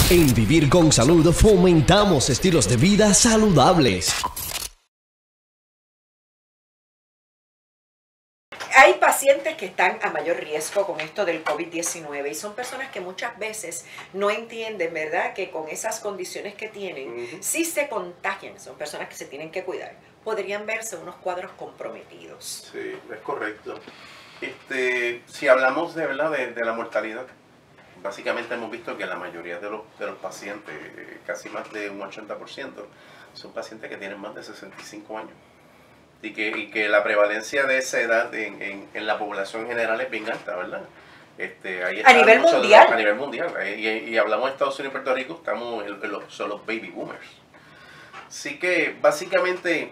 En Vivir con Salud fomentamos estilos de vida saludables. Hay pacientes que están a mayor riesgo con esto del COVID-19 y son personas que muchas veces no entienden, ¿verdad?, que con esas condiciones que tienen, si se contagian, son personas que se tienen que cuidar, podrían verse unos cuadros comprometidos. Sí, es correcto. Si hablamos de verdad de la mortalidad, básicamente hemos visto que la mayoría de los pacientes, casi más de un 80%, son pacientes que tienen más de 65 años. Y que la prevalencia de esa edad en la población general es bien alta, ¿verdad? Ahí A nivel mundial. A nivel mundial. Y hablamos de Estados Unidos y Puerto Rico, son los baby boomers. Así que básicamente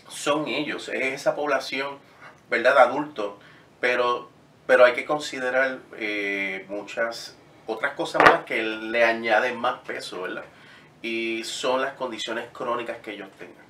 son ellos, es esa población, ¿verdad?, de adultos, pero hay que considerar muchas otras cosas más que le añaden más peso, ¿verdad? Y son las condiciones crónicas que ellos tengan.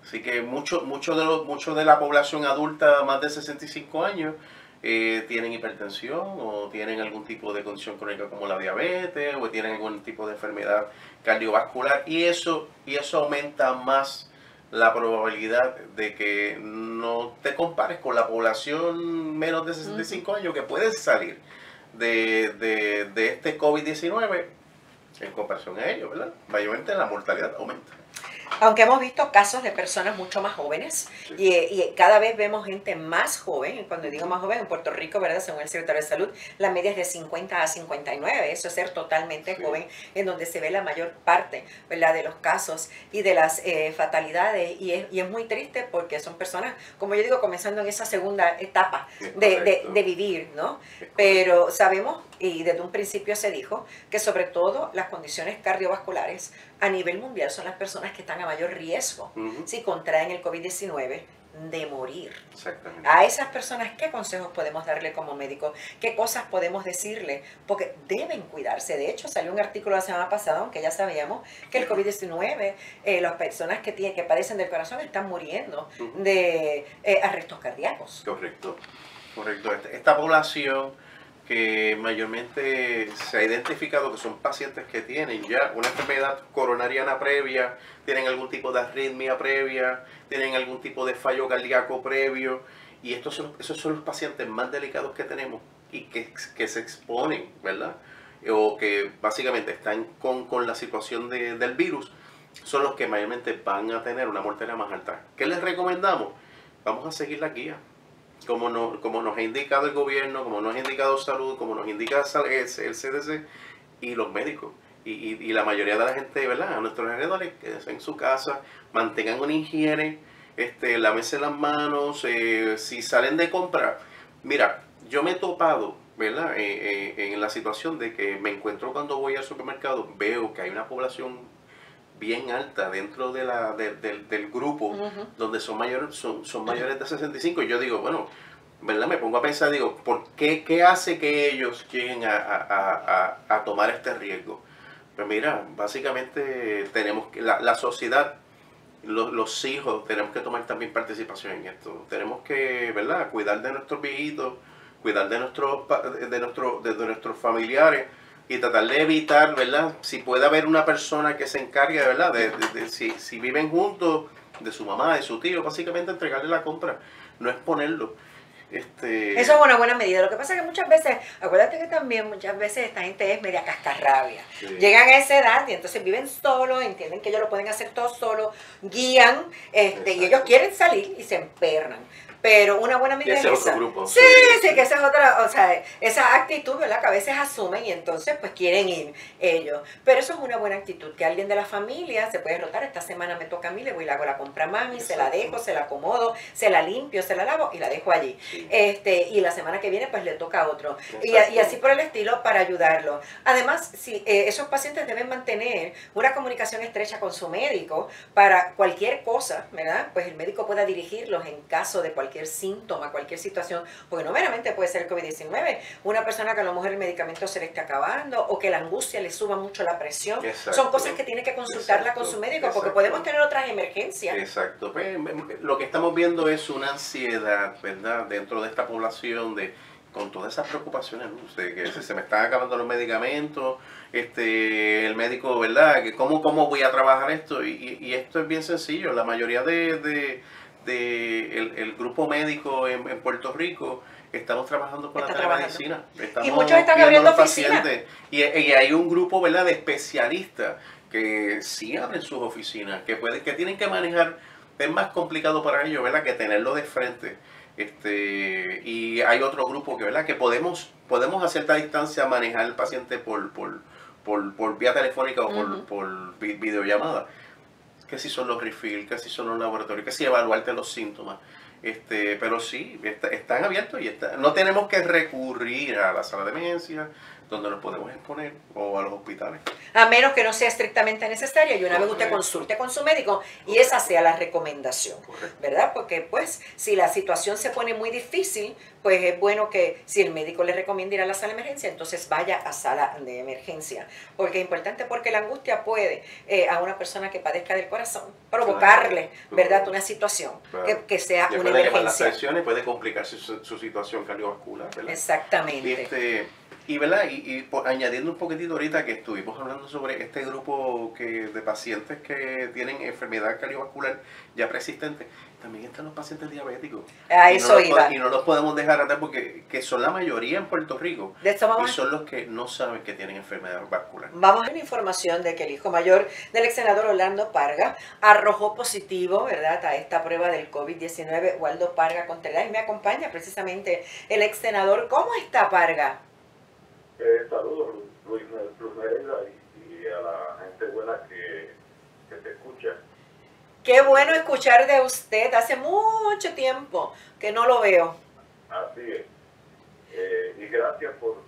Así que mucho de la población adulta más de 65 años tienen hipertensión o tienen algún tipo de condición crónica como la diabetes o tienen algún tipo de enfermedad cardiovascular y eso aumenta más la probabilidad de que no te compares con la población menos de 65 años que puede salir de este COVID-19 en comparación a ellos, ¿verdad? Mayormente la mortalidad aumenta. Aunque hemos visto casos de personas mucho más jóvenes, sí, y cada vez vemos gente más joven. Cuando digo más joven, en Puerto Rico, ¿verdad?, según el secretario de Salud, la media es de 50 a 59, eso es ser totalmente joven, en donde se ve la mayor parte, ¿verdad?, de los casos y de las fatalidades, y es muy triste porque son personas, como yo digo, comenzando en esa segunda etapa de vivir, ¿no? Pero sabemos, y desde un principio se dijo, que sobre todo las condiciones cardiovasculares a nivel mundial son las personas que están a mayor riesgo si contraen el COVID-19 de morir. Exactamente. A esas personas, ¿qué consejos podemos darle como médicos? ¿Qué cosas podemos decirle? Porque deben cuidarse. De hecho, salió un artículo la semana pasada, aunque ya sabíamos que el COVID-19, las personas que padecen del corazón están muriendo de arrestos cardíacos. Correcto. Esta población que mayormente se ha identificado que son pacientes que tienen ya una enfermedad coronariana previa, tienen algún tipo de arritmia previa, tienen algún tipo de fallo cardíaco previo, y esos son los pacientes más delicados que tenemos y que se exponen, ¿verdad? O que básicamente están con la situación del virus, son los que mayormente van a tener una mortalidad más alta. ¿Qué les recomendamos? Vamos a seguir la guía. Como nos ha indicado el gobierno, como nos ha indicado salud, como nos indica el CDC y los médicos. Y la mayoría de la gente, ¿verdad?, a nuestros alrededores, quédense en su casa, mantengan una higiene, lávense las manos, si salen de compra. Mira, yo me he topado, ¿verdad?, en la situación de que me encuentro cuando voy al supermercado, veo que hay una población bien alta dentro del grupo donde son mayores de 65, y yo digo, bueno, ¿verdad?, me pongo a pensar, digo, ¿por qué hace que ellos lleguen a tomar este riesgo? Pues mira, básicamente tenemos que, la sociedad, los hijos, tenemos que tomar también participación en esto. Tenemos que, ¿verdad?, cuidar de nuestros viejitos, cuidar de nuestros familiares, y tratar de evitar, ¿verdad?, si puede haber una persona que se encargue, ¿verdad?, si viven juntos, de su mamá, de su tío, básicamente entregarle la compra, no exponerlo. Eso es una buena medida. Lo que pasa es que muchas veces, acuérdate que también muchas veces esta gente es media cascarrabia. Sí. Llegan a esa edad y entonces viven solos, entienden que ellos lo pueden hacer todo solos, guían, y ellos quieren salir y se empernan. Pero una buena medida es esa. Grupo. Sí, que esa es otra, o sea, esa actitud, ¿verdad?, que a veces asumen y entonces pues quieren ir ellos. Pero eso es una buena actitud, que alguien de la familia se puede rotar. Esta semana me toca a mí, le voy y le hago la compra a mami, se la dejo, se la acomodo, se la limpio, se la lavo y la dejo allí. Sí. Y la semana que viene pues le toca a otro. Y así por el estilo, para ayudarlo. Además, esos pacientes deben mantener una comunicación estrecha con su médico para cualquier cosa, ¿verdad? Pues el médico pueda dirigirlos en caso de cualquier síntoma, cualquier situación, porque no meramente puede ser el COVID-19, una persona que a lo mejor el medicamento se le está acabando o que la angustia le suba mucho la presión. Exacto. Son cosas que tiene que consultarla con su médico, porque podemos tener otras emergencias. Exacto. Pues, lo que estamos viendo es una ansiedad, ¿verdad?, dentro de esta población con todas esas preocupaciones, ¿no? De que se me están acabando los medicamentos, el médico, ¿verdad? Que ¿cómo voy a trabajar esto? Y esto es bien sencillo. La mayoría de el grupo médico en Puerto Rico estamos trabajando con la telemedicina. Y muchos están abriendo oficinas. Y hay un grupo, ¿verdad?, de especialistas que sí abren sus oficinas, que tienen que manejar. Es más complicado para ellos, ¿verdad?, que tenerlo de frente. Y hay otro grupo que, ¿verdad?, que podemos a cierta distancia manejar al paciente por vía telefónica o por videollamada. Que si son los refills, que si son los laboratorios, que si evaluarte los síntomas. Pero sí, están abiertos y no tenemos que recurrir a la sala de emergencia, donde nos podemos exponer, o a los hospitales. A menos que no sea estrictamente necesaria y una vez usted consulte con su médico y esa sea la recomendación, ¿verdad? Porque pues si la situación se pone muy difícil, pues es bueno que si el médico le recomienda ir a la sala de emergencia, entonces vaya a sala de emergencia. Porque es importante, porque la angustia puede a una persona que padezca del corazón provocarle, ¿verdad?, una situación que sea una emergencia. Las presiones puede complicarse su situación cardiovascular, ¿verdad? Exactamente. ¿Verdad? Añadiendo un poquitito ahorita que estuvimos hablando sobre este grupo de pacientes que tienen enfermedad cardiovascular ya persistente, también están los pacientes diabéticos. Y no los podemos dejar atrás porque son la mayoría en Puerto Rico. Y son los que no saben que tienen enfermedad vascular. Vamos a ver una información de que el hijo mayor del ex senador Orlando Parga arrojó positivo, ¿verdad?, a esta prueba del COVID-19. Waldo Parga Contreras, y me acompaña precisamente el ex senador. ¿Cómo está, Parga? Saludos, Luis Merenda, y a la gente buena que te escucha. Qué bueno escuchar de usted. Hace mucho tiempo que no lo veo. Así es. Y gracias por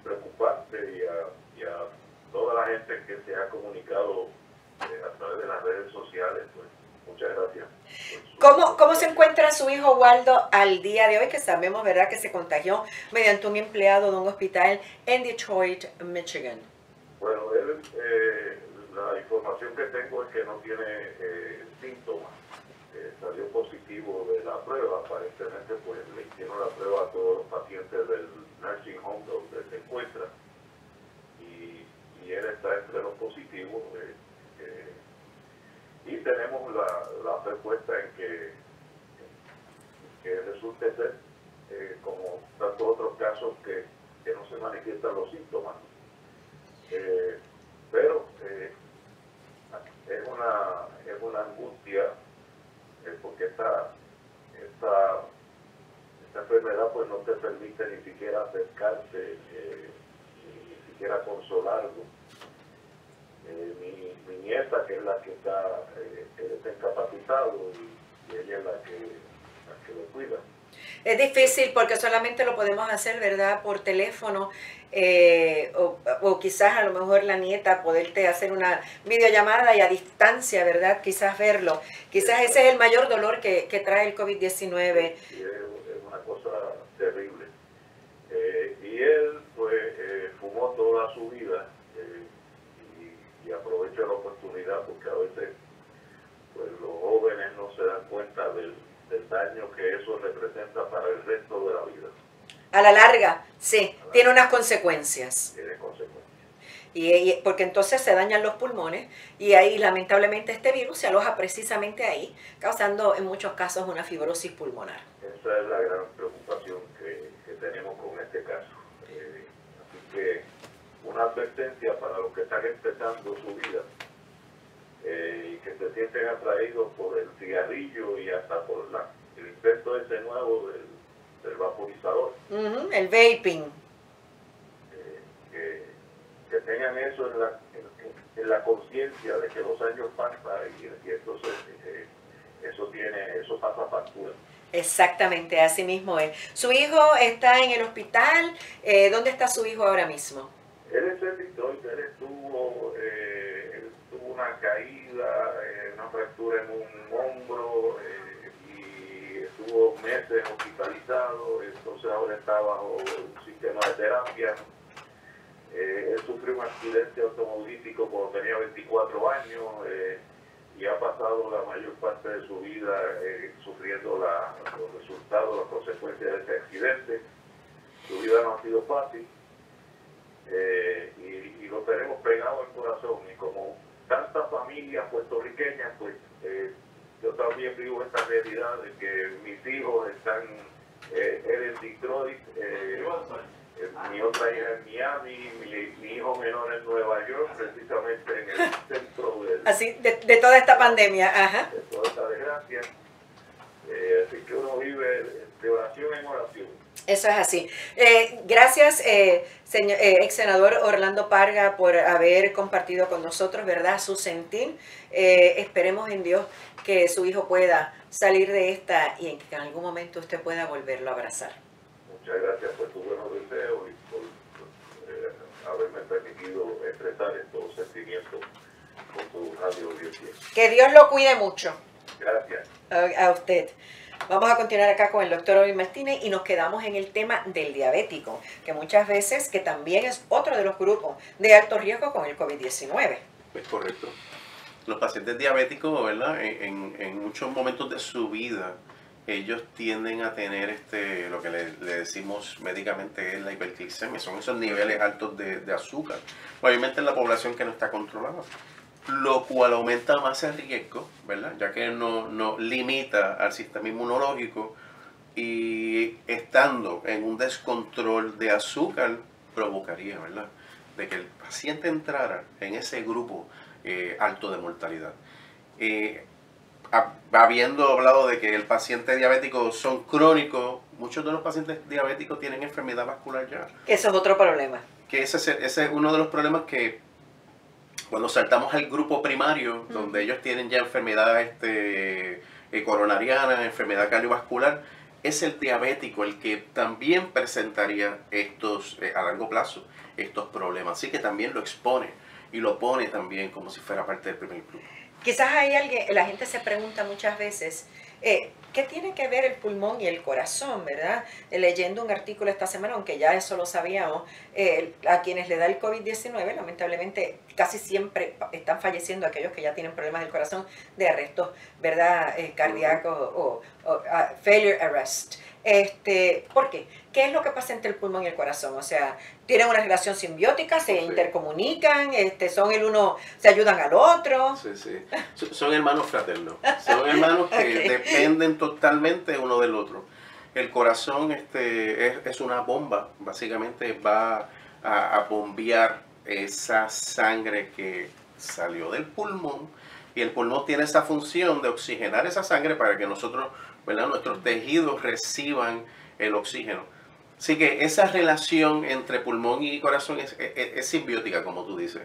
preocuparte y a toda la gente que se ha comunicado a través de las redes sociales. Pues, muchas gracias. ¿Cómo se encuentra su hijo Waldo al día de hoy? Que sabemos, ¿verdad?, que se contagió mediante un empleado de un hospital en Detroit, Michigan. Bueno, él, la información que tengo es que no tiene síntomas. Salió positivo de la prueba. Aparentemente, pues le hicieron la prueba a todos los pacientes del nursing home donde se encuentra. Y él está entre los positivos. Y tenemos la respuesta en que resulte ser, como tantos otros casos, que no se manifiestan los síntomas. Pero es una angustia, porque esta enfermedad pues no te permite ni siquiera acercarse, ni siquiera consolarlo. Mi nieta, que es la que él está incapacitado, y ella es la que lo cuida. Es difícil porque solamente lo podemos hacer, ¿verdad?, por teléfono, o quizás a lo mejor la nieta poderte hacer una videollamada y a distancia, ¿verdad?, quizás verlo. Quizás ese es el mayor dolor que trae el COVID-19. Sí, es una cosa terrible. Y él pues fumó toda su vida, y aprovecho la oportunidad porque a veces pues los jóvenes no se dan cuenta del daño que eso representa para el resto de la vida. A la larga, sí, tiene unas consecuencias. Tiene consecuencias. Y porque entonces se dañan los pulmones y ahí lamentablemente este virus se aloja precisamente ahí, causando en muchos casos una fibrosis pulmonar. Esa es la gran preocupación que tenemos con este caso. Así que una advertencia para los que están empezando su vida, y que se sienten atraídos por el cigarrillo y hasta por el invento ese nuevo del vaporizador. El vaping. Que tengan eso en la conciencia de que los años pasan y entonces eso pasa factura. Exactamente, así mismo es. ¿Su hijo está en el hospital? ¿Dónde está su hijo ahora mismo? Él es el Detroit. Él tuvo una caída, una fractura en un hombro, y estuvo meses hospitalizado. Entonces ahora está bajo un sistema de terapia. Él sufrió un accidente automovilístico cuando tenía 24 años, y ha pasado la mayor parte de su vida sufriendo los resultados, las consecuencias de ese accidente. Su vida no ha sido fácil y lo tenemos pegado al corazón, y como tantas familias puertorriqueñas, pues yo también vivo esta realidad de que mis hijos están en Detroit, mi otra hija en Miami, mi hijo menor en Nueva York, precisamente en el centro así, de toda esta pandemia, ajá. de toda esta desgracia. Así que uno vive de oración en oración. Eso es así. Gracias, señor, ex senador Orlando Parga, por haber compartido con nosotros, ¿verdad?, su sentir. Esperemos en Dios que su hijo pueda salir de esta y en que en algún momento usted pueda volverlo a abrazar. Muchas gracias por tus buenos deseos y por haberme permitido expresar estos sentimientos con tu radio audiencia. Que Dios lo cuide mucho. Gracias. A usted. Vamos a continuar acá con el doctor Orin Martínez y nos quedamos en el tema del diabético, que muchas veces, que también es otro de los grupos de alto riesgo con el COVID-19. Es correcto. Los pacientes diabéticos, ¿verdad? En muchos momentos de su vida, ellos tienden a tener lo que le decimos médicamente es la hiperglicemia, son esos niveles altos de azúcar, obviamente en la población que no está controlada, lo cual aumenta más el riesgo, ¿verdad? Ya que no limita al sistema inmunológico, y estando en un descontrol de azúcar provocaría, ¿verdad?, de que el paciente entrara en ese grupo alto de mortalidad. Habiendo hablado de que el paciente diabético son crónicos, muchos de los pacientes diabéticos tienen enfermedad vascular ya. Eso es otro problema. Que ese es uno de los problemas que cuando saltamos al grupo primario, donde ellos tienen ya enfermedad coronariana, enfermedad cardiovascular, es el diabético el que también presentaría estos, a largo plazo, estos problemas. Así que también lo expone y lo pone también como si fuera parte del primer grupo. Quizás hay alguien, la gente se pregunta muchas veces, ¿qué tiene que ver el pulmón y el corazón, verdad? Leyendo un artículo esta semana, aunque ya eso lo sabíamos, a quienes le da el COVID-19, lamentablemente casi siempre están falleciendo aquellos que ya tienen problemas del corazón, de arrestos, ¿verdad?, cardíacos o failure arrest. ¿Por qué? ¿Qué es lo que pasa entre el pulmón y el corazón? O sea, tienen una relación simbiótica, se intercomunican, son el uno, se ayudan al otro. Sí, sí. Son hermanos fraternos. Son hermanos que dependen totalmente uno del otro. El corazón es una bomba, básicamente va a bombear esa sangre que salió del pulmón, y el pulmón tiene esa función de oxigenar esa sangre para que nosotros, ¿verdad?, nuestros tejidos reciban el oxígeno. Así que esa relación entre pulmón y corazón es simbiótica, como tú dices.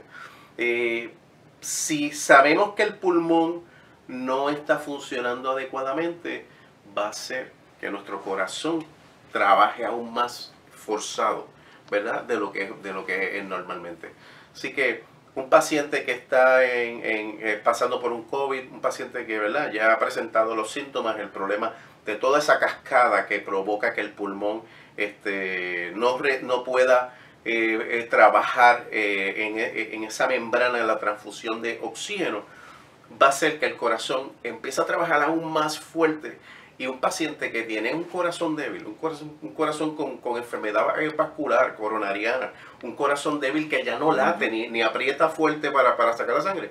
Si sabemos que el pulmón no está funcionando adecuadamente, va a hacer que nuestro corazón trabaje aún más forzado, ¿verdad?, de lo que es normalmente. Así que un paciente que está pasando por un COVID, un paciente que, ¿verdad?, ya ha presentado los síntomas, el problema de toda esa cascada que provoca que el pulmón no pueda trabajar en esa membrana de la transfusión de oxígeno, va a hacer que el corazón empiece a trabajar aún más fuerte. Y un paciente que tiene un corazón débil, un corazón con enfermedad vascular, coronariana, un corazón débil que ya no late ni aprieta fuerte para sacar la sangre,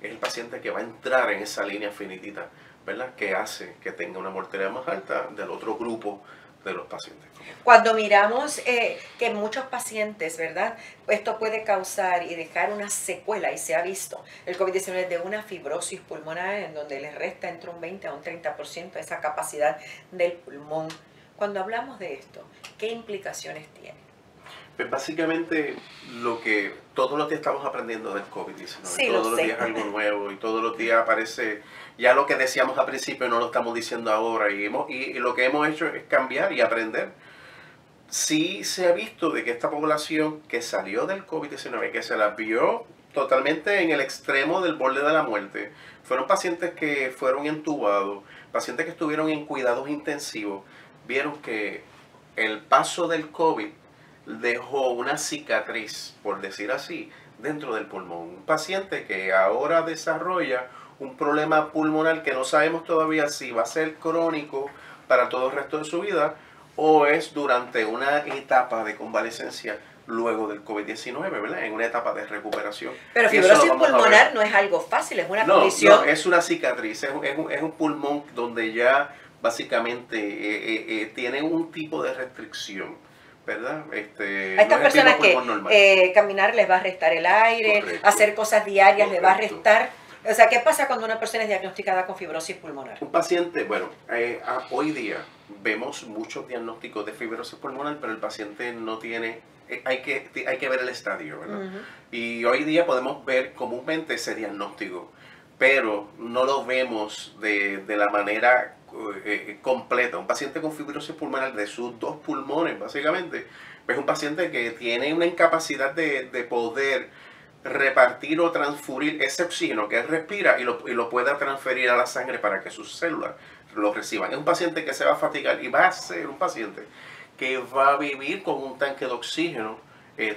es el paciente que va a entrar en esa línea finitita, ¿verdad?, que hace que tenga una mortalidad más alta del otro grupo de los pacientes. Cuando miramos que muchos pacientes, ¿verdad?, esto puede causar y dejar una secuela, y se ha visto el COVID-19 de una fibrosis pulmonar en donde les resta entre un 20 a un 30% esa capacidad del pulmón. Cuando hablamos de esto, ¿qué implicaciones tiene? Pues básicamente todos los días estamos aprendiendo del COVID-19, sí, todos los días algo nuevo, y todos los días aparece ya lo que decíamos al principio, no lo estamos diciendo ahora, y lo que hemos hecho es cambiar y aprender. Sí se ha visto de que esta población que salió del COVID-19, que se la vio totalmente en el extremo del borde de la muerte, fueron pacientes que fueron entubados, pacientes que estuvieron en cuidados intensivos, vieron que el paso del COVID dejó una cicatriz, por decir así, dentro del pulmón. Un paciente que ahora desarrolla un problema pulmonar que no sabemos todavía si va a ser crónico para todo el resto de su vida o es durante una etapa de convalescencia luego del COVID-19, ¿verdad? En una etapa de recuperación. Pero Y eso lo fibrosis vamos a ver. pulmonar no es algo fácil, es una No, condición. es una cicatriz, es un pulmón donde ya básicamente tiene un tipo de restricción, ¿verdad? A estas no es el personas mismo que pulmón normal. caminar les va a restar el aire, Correcto. hacer cosas diarias les va a Correcto. restar. O sea, ¿qué pasa cuando una persona es diagnosticada con fibrosis pulmonar? Un paciente, bueno, hoy día vemos muchos diagnósticos de fibrosis pulmonar, pero el paciente no tiene, hay que ver el estadio, ¿verdad? Ujú. Y hoy día podemos ver comúnmente ese diagnóstico, pero no lo vemos de la manera completa. Un paciente con fibrosis pulmonar de sus dos pulmones, básicamente, es un paciente que tiene una incapacidad de poder repartir o transferir ese oxígeno que él respira y lo pueda transferir a la sangre para que sus células lo reciban. Es un paciente que se va a fatigar y va a ser un paciente que va a vivir con un tanque de oxígeno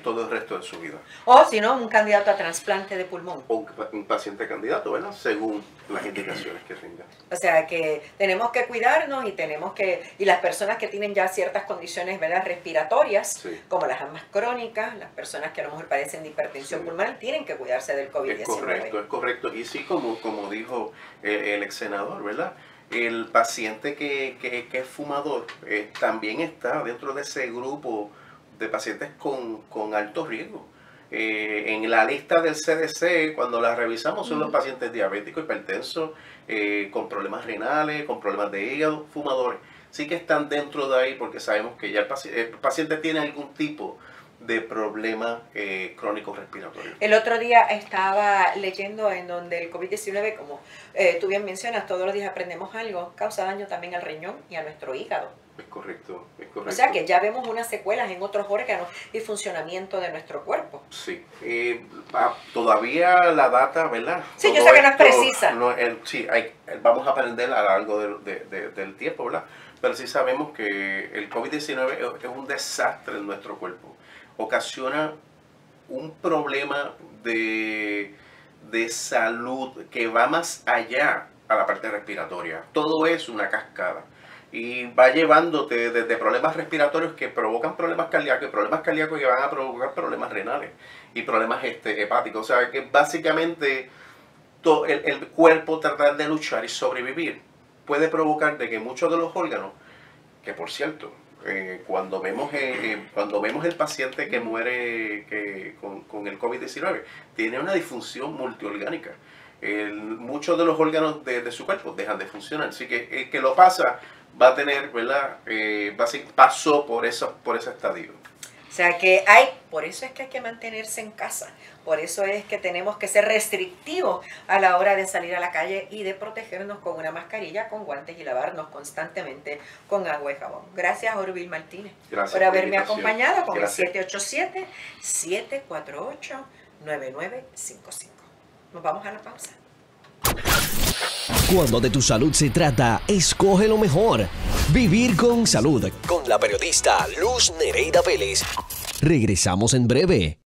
todo el resto de su vida. O si no, un candidato a trasplante de pulmón. O un paciente candidato, ¿verdad? Según las indicaciones que tenga. O sea que tenemos que cuidarnos y tenemos que, y las personas que tienen ya ciertas condiciones, ¿verdad?, respiratorias, Sí. como las asmas crónicas, las personas que a lo mejor padecen de hipertensión Sí. pulmonar, tienen que cuidarse del COVID-19. Es correcto. Y sí, como dijo el ex senador, ¿verdad? El paciente que es fumador también está dentro de ese grupo de pacientes con alto riesgo. En la lista del CDC, cuando la revisamos, son los pacientes diabéticos, hipertensos, con problemas renales, con problemas de hígado, fumadores. Sí que están dentro de ahí porque sabemos que ya el paciente tiene algún tipo de problema crónico respiratorio. El otro día estaba leyendo en donde el COVID-19, como tú bien mencionas, todos los días aprendemos algo, causa daño también al riñón y a nuestro hígado. Es correcto, es correcto. O sea que ya vemos unas secuelas en otros órganos y funcionamiento de nuestro cuerpo. Sí, todavía la data, ¿verdad? Sí, yo sé que no es precisa. Sí, vamos a aprender a lo largo del tiempo, ¿verdad? Pero sí sabemos que el COVID-19 es un desastre en nuestro cuerpo. Ocasiona un problema de salud que va más allá a la parte respiratoria. Todo es una cascada. Y va llevándote desde problemas respiratorios que provocan problemas cardíacos que van a provocar problemas renales y problemas hepáticos. O sea, que básicamente el cuerpo tratar de luchar y sobrevivir puede provocar de que muchos de los órganos, que por cierto, cuando vemos el paciente que muere con el COVID-19, tiene una disfunción multiorgánica. Muchos de los órganos de su cuerpo dejan de funcionar. Así que el que lo pasa va a tener, ¿verdad? Pasó por ese estadio. O sea que por eso es que hay que mantenerse en casa, por eso es que tenemos que ser restrictivos a la hora de salir a la calle y de protegernos con una mascarilla, con guantes y lavarnos constantemente con agua y jabón. Gracias, Orville Martínez, Gracias por haberme la invitación. acompañado con Gracias. el 787-748-9955. Nos vamos a la pausa. Cuando de tu salud se trata, escoge lo mejor. Vivir con salud. Con la periodista Luz Nereida Vélez. Regresamos en breve.